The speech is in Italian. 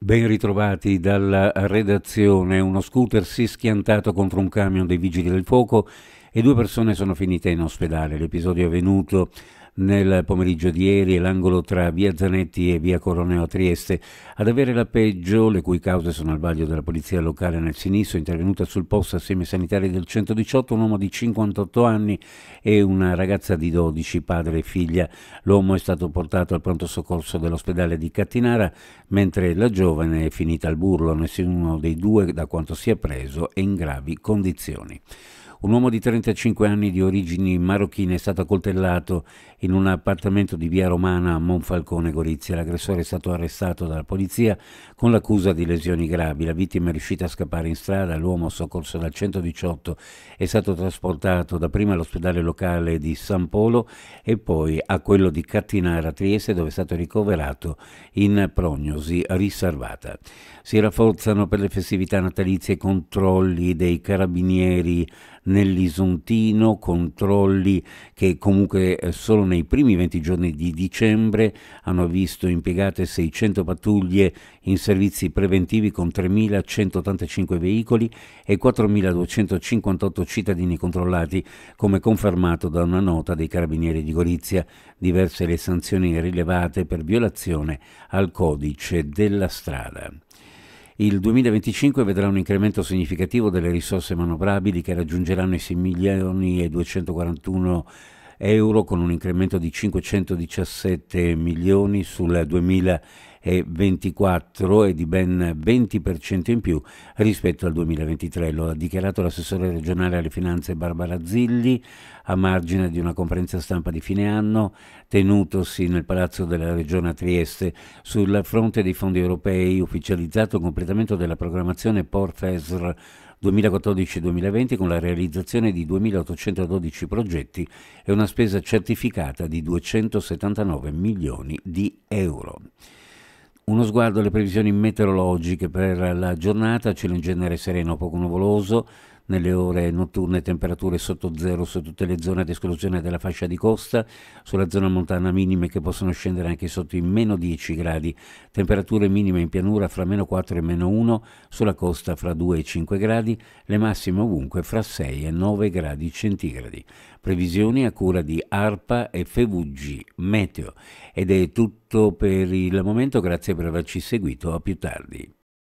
Ben ritrovati dalla redazione. Uno scooter si è schiantato contro un camion dei vigili del fuoco e due persone sono finite in ospedale. L'episodio è avvenuto nel pomeriggio di ieri all'angolo tra via Zanetti e via Coroneo a Trieste. Ad avere la peggio, le cui cause sono al vaglio della polizia locale nel Sinistro, intervenuta sul posto assieme ai sanitari del 118, un uomo di 58 anni e una ragazza di 12, padre e figlia. L'uomo è stato portato al pronto soccorso dell'ospedale di Cattinara, mentre la giovane è finita al burlo. Nessuno dei due, da quanto si è preso, è in gravi condizioni. Un uomo di 35 anni di origini marocchine è stato accoltellato in un appartamento di via Romana a Monfalcone, Gorizia. L'aggressore è stato arrestato dalla polizia con l'accusa di lesioni gravi. La vittima è riuscita a scappare in strada. L'uomo, soccorso dal 118, è stato trasportato dapprima all'ospedale locale di San Polo e poi a quello di Cattinara, Trieste, dove è stato ricoverato in prognosi riservata. Si rafforzano per le festività natalizie i controlli dei carabinieri nell'Isontino, controlli che comunque solo nei primi 20 giorni di dicembre hanno visto impiegate 600 pattuglie in servizi preventivi con 3.185 veicoli e 4.258 cittadini controllati, come confermato da una nota dei Carabinieri di Gorizia. Diverse le sanzioni rilevate per violazione al codice della strada. Il 2025 vedrà un incremento significativo delle risorse manovrabili che raggiungeranno i 6 milioni e 241 euro, con un incremento di 517 milioni sul 2024 e di ben 20% in più rispetto al 2023. Lo ha dichiarato l'assessore regionale alle finanze Barbara Zilli a margine di una conferenza stampa di fine anno tenutosi nel Palazzo della Regione a Trieste. Sul fronte dei fondi europei, ufficializzato il completamento della programmazione PORFESR 2014-2020 con la realizzazione di 2.812 progetti e una spesa certificata di 279 milioni di euro. Uno sguardo alle previsioni meteorologiche per la giornata: cielo in genere sereno, poco nuvoloso. Nelle ore notturne temperature sotto zero su tutte le zone ad esclusione della fascia di costa, sulla zona montana minime che possono scendere anche sotto i meno 10 gradi, temperature minime in pianura fra meno 4 e meno 1, sulla costa fra 2 e 5 gradi, le massime ovunque fra 6 e 9 gradi centigradi. Previsioni a cura di ARPA e FVG Meteo. Ed è tutto per il momento, grazie per averci seguito, a più tardi.